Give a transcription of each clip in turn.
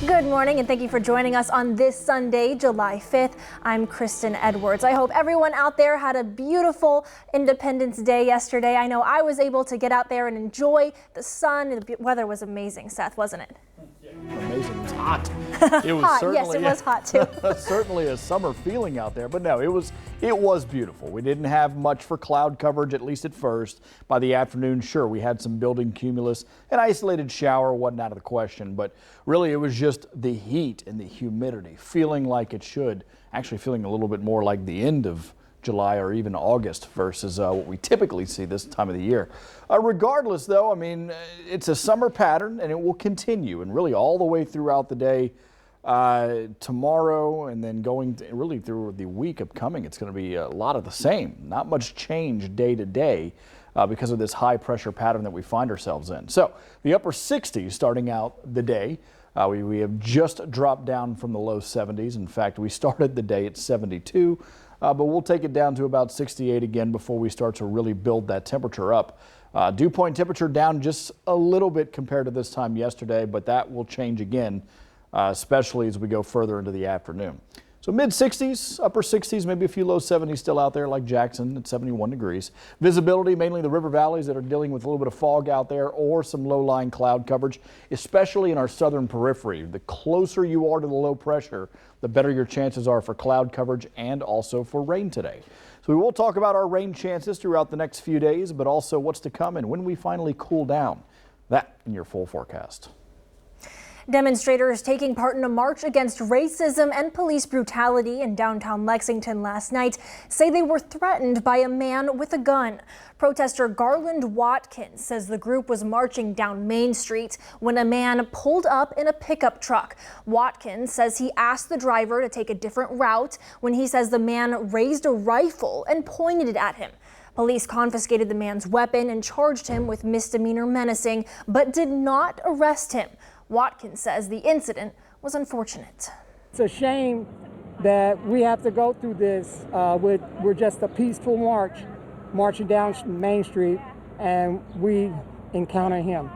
Good morning and thank you for joining us on this Sunday, July 5th. I'm Kristen Edwards. I hope everyone out there had a beautiful Independence Day yesterday. I know I was able to get out there and enjoy the sun. The weather was amazing, Seth, wasn't it? Amazing. It was hot. It was hot. certainly, yes, it was hot too. Certainly a summer feeling out there, but no, it was beautiful. We didn't have much for cloud coverage, at least at first. By the afternoon, sure, we had some building cumulus. An isolated shower wasn't out of the question, but really it was just the heat and the humidity, feeling like it should, actually feeling a little bit more like the end of July or even August versus what we typically see this time of the year. Regardless, though, I mean, it's a summer pattern and it will continue and really all the way throughout the day tomorrow and then going really through the week upcoming. It's going to be a lot of the same, not much change day to day because of this high pressure pattern that we find ourselves in. So the upper 60s starting out the day. We have just dropped down from the low 70s. In fact, we started the day at 72. But we'll take it down to about 68 again before we start to really build that temperature up. Dew point temperature down just a little bit compared to this time yesterday, but that will change again, especially as we go further into the afternoon. So mid 60s, upper 60s, maybe a few low 70s still out there like Jackson at 71 degrees. Visibility, mainly the river valleys that are dealing with a little bit of fog out there or some low-lying cloud coverage, especially in our southern periphery. The closer you are to the low pressure, the better your chances are for cloud coverage and also for rain today. So we will talk about our rain chances throughout the next few days, but also what's to come and when we finally cool down. That in your full forecast. Demonstrators taking part in a march against racism and police brutality in downtown Lexington last night say they were threatened by a man with a gun. Protester Garland Watkins says the group was marching down Main Street when a man pulled up in a pickup truck. Watkins says he asked the driver to take a different route when he says the man raised a rifle and pointed it at him. Police confiscated the man's weapon and charged him with misdemeanor menacing, but did not arrest him. Watkins says the incident was unfortunate. It's a shame that we have to go through this. We're just a peaceful marching down Main Street, and we encounter him.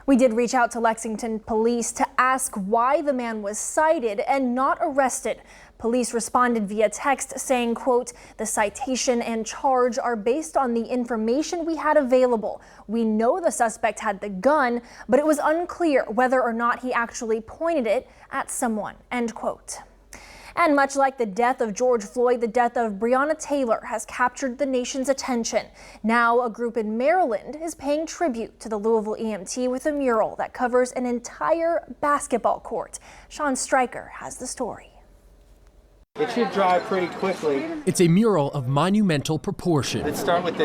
We did reach out to Lexington police to ask why the man was cited and not arrested. Police responded via text saying, quote, "The citation and charge are based on the information we had available. We know the suspect had the gun, but it was unclear whether or not he actually pointed it at someone," end quote. And much like the death of George Floyd, the death of Breonna Taylor has captured the nation's attention. Now a group in Maryland is paying tribute to the Louisville EMT with a mural that covers an entire basketball court. Sean Stryker has the story. It should dry pretty quickly. It's a mural of monumental proportion. Let's start with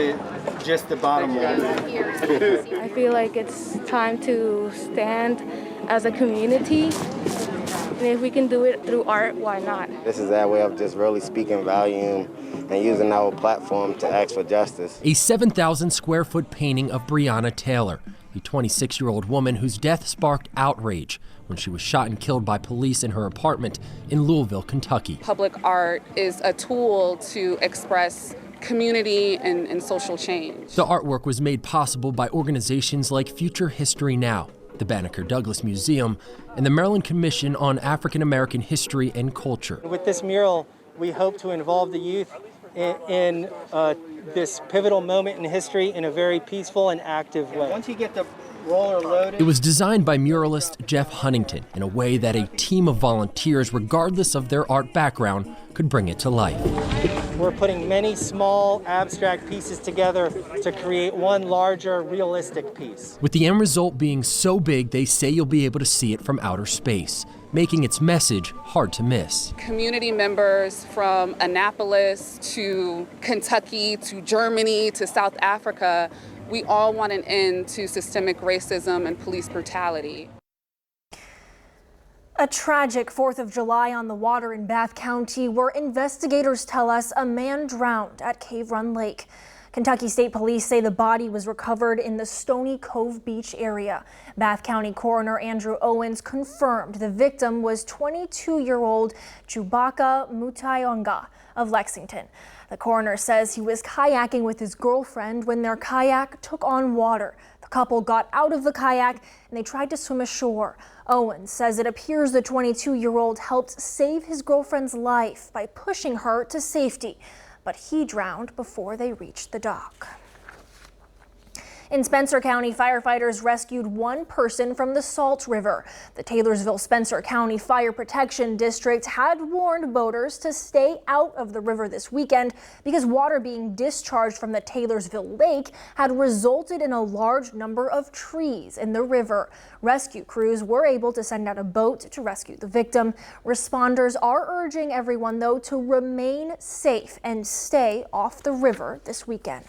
just the bottom one. I feel like it's time to stand as a community. And if we can do it through art, why not? This is that way of just really speaking volume and using our platform to ask for justice. A 7,000 square foot painting of Breonna Taylor, a 26-year-old woman whose death sparked outrage when she was shot and killed by police in her apartment in Louisville, Kentucky. Public art is a tool to express community and social change. The artwork was made possible by organizations like Future History Now, the Banneker Douglas Museum, and the Maryland Commission on African American History and Culture. With this mural, we hope to involve the youth in this pivotal moment in history in a very peaceful and active way. Once you get the roller loaded. It was designed by muralist Jeff Huntington in a way that a team of volunteers, regardless of their art background, could bring it to life. We're putting many small abstract pieces together to create one larger realistic piece. With the end result being so big, they say you'll be able to see it from outer space, making its message hard to miss. Community members from Annapolis to Kentucky to Germany to South Africa, we all want an end to systemic racism and police brutality. A tragic 4th of July on the water in Bath County, where investigators tell us a man drowned at Cave Run Lake. Kentucky State Police say the body was recovered in the Stony Cove Beach area. Bath County Coroner Andrew Owens confirmed the victim was 22-year-old Chubaka Mutayonga of Lexington. The coroner says he was kayaking with his girlfriend when their kayak took on water. The couple got out of the kayak and they tried to swim ashore. Owen says it appears the 22-year-old helped save his girlfriend's life by pushing her to safety, but he drowned before they reached the dock. In Spencer County, firefighters rescued one person from the Salt River. The Taylorsville-Spencer County Fire Protection District had warned boaters to stay out of the river this weekend because water being discharged from the Taylorsville Lake had resulted in a large number of trees in the river. Rescue crews were able to send out a boat to rescue the victim. Responders are urging everyone, though, to remain safe and stay off the river this weekend.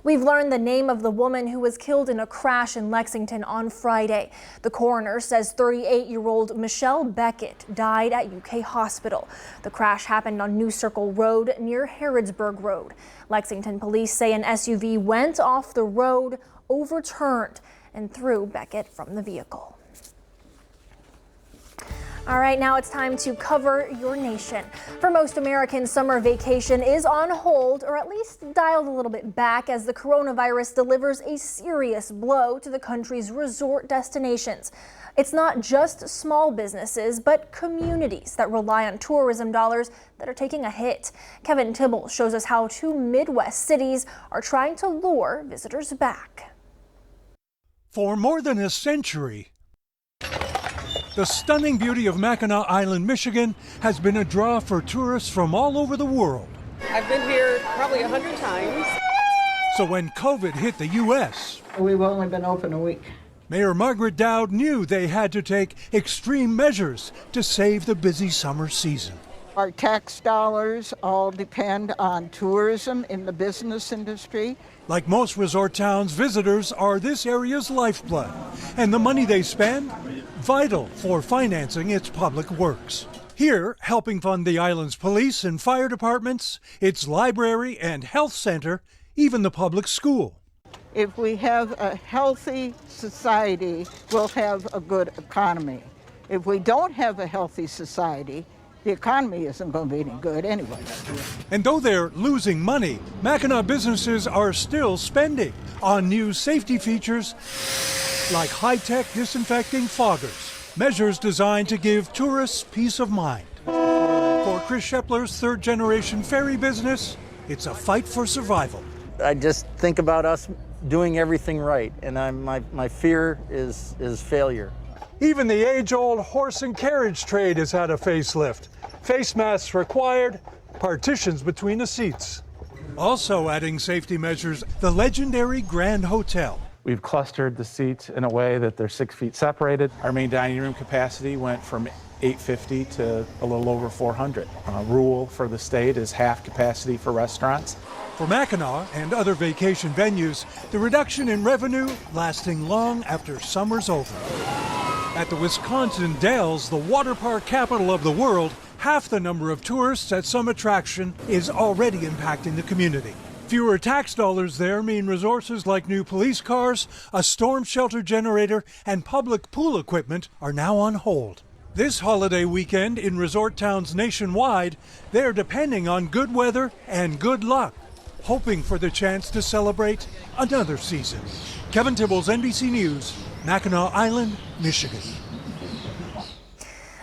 We've learned the name of the woman who was killed in a crash in Lexington on Friday. The coroner says 38-year-old Michelle Beckett died at UK Hospital. The crash happened on New Circle Road near Harrodsburg Road. Lexington police say an SUV went off the road, overturned, and threw Beckett from the vehicle. All right, now it's time to cover your nation. For most Americans, summer vacation is on hold, or at least dialed a little bit back, as the coronavirus delivers a serious blow to the country's resort destinations. It's not just small businesses, but communities that rely on tourism dollars that are taking a hit. Kevin Tibble shows us how two Midwest cities are trying to lure visitors back. For more than a century, the stunning beauty of Mackinac Island, Michigan, has been a draw for tourists from all over the world. I've been here probably 100 times. So when COVID hit the U.S., We've only been open a week. Mayor Margaret Dowd knew they had to take extreme measures to save the busy summer season. Our tax dollars all depend on tourism in the business industry. Like most resort towns, visitors are this area's lifeblood, and the money they spend, vital for financing its public works. Here, helping fund the island's police and fire departments, its library and health center, even the public school. If we have a healthy society, we'll have a good economy. If we don't have a healthy society, the economy isn't going to be any good anyway. And though they're losing money, Mackinac businesses are still spending on new safety features like high-tech disinfecting foggers, measures designed to give tourists peace of mind. For Chris Shepler's third-generation ferry business, it's a fight for survival. I just think about us doing everything right, and my fear is failure. Even the age-old horse and carriage trade has had a facelift. Face masks required, partitions between the seats. Also adding safety measures, the legendary Grand Hotel. We've clustered the seats in a way that they're 6 feet separated. Our main dining room capacity went from 850 to a little over 400. Rule for the state is half capacity for restaurants. For Mackinac and other vacation venues, the reduction in revenue lasting long after summer's over. At the Wisconsin Dells, the water park capital of the world, half the number of tourists at some attraction is already impacting the community. Fewer tax dollars there mean resources like new police cars, a storm shelter generator, and public pool equipment are now on hold. This holiday weekend in resort towns nationwide, they're depending on good weather and good luck, hoping for the chance to celebrate another season. Kevin Tibbles, NBC News, Mackinac Island, Michigan.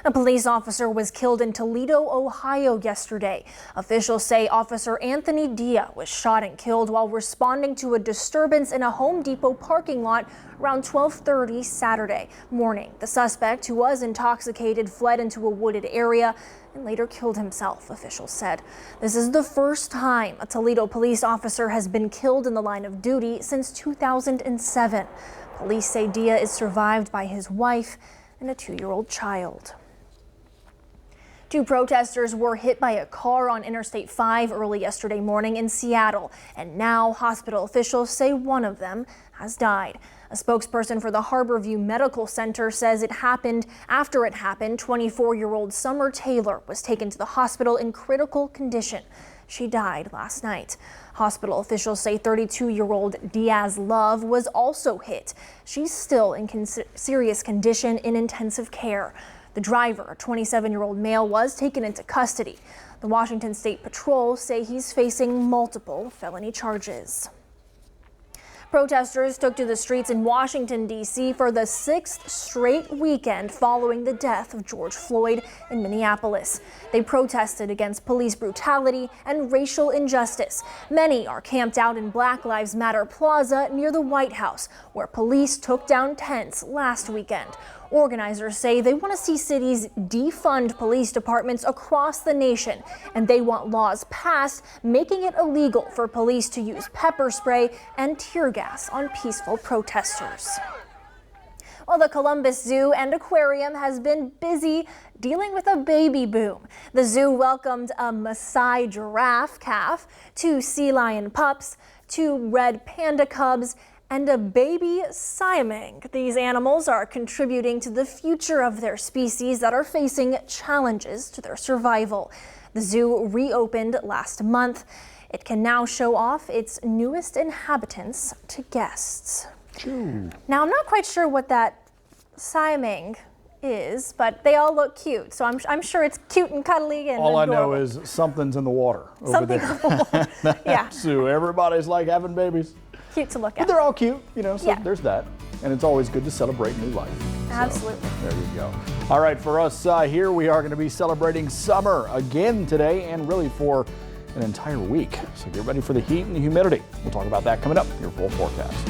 A police officer was killed in Toledo, Ohio yesterday. Officials say Officer Anthony Dia was shot and killed while responding to a disturbance in a Home Depot parking lot around 12:30 Saturday morning. The suspect, who was intoxicated, fled into a wooded area and later killed himself, officials said. This is the first time a Toledo police officer has been killed in the line of duty since 2007. Police say Dia is survived by his wife and a 2-year-old child. Two protesters were hit by a car on Interstate 5 early yesterday morning in Seattle, and now hospital officials say one of them has died. A spokesperson for the Harborview Medical Center says it happened after it happened. 24-year-old Summer Taylor was taken to the hospital in critical condition. She died last night. Hospital officials say 32-year-old Diaz Love was also hit. She's still in serious condition in intensive care. The driver, a 27-year-old male, was taken into custody. The Washington State Patrol say he's facing multiple felony charges. Protesters took to the streets in Washington, D.C. for the 6th straight weekend following the death of George Floyd in Minneapolis. They protested against police brutality and racial injustice. Many are camped out in Black Lives Matter Plaza near the White House, where police took down tents last weekend. Organizers say they want to see cities defund police departments across the nation, and they want laws passed making it illegal for police to use pepper spray and tear gas on peaceful protesters. Well, the Columbus Zoo and Aquarium has been busy dealing with a baby boom. The zoo welcomed a Maasai giraffe calf, 2 sea lion pups, 2 red panda cubs, and a baby siamang. These animals are contributing to the future of their species that are facing challenges to their survival. The zoo reopened last month. It can now show off its newest inhabitants to guests. Choo. Now, I'm not quite sure what that siamang is, but they all look cute. So I'm sure it's cute and cuddly and all adorable. I know is something's in the water over Something's there. in the water. Yeah. So everybody's like having babies. Cute to look But at. they're all cute, you know, so Yeah. there's that. And it's always good to celebrate new life. Absolutely. So, there you go. All right, for us here, we are going to be celebrating summer again today and really for an entire week. So get ready for the heat and the humidity. We'll talk about that coming up in your full forecast.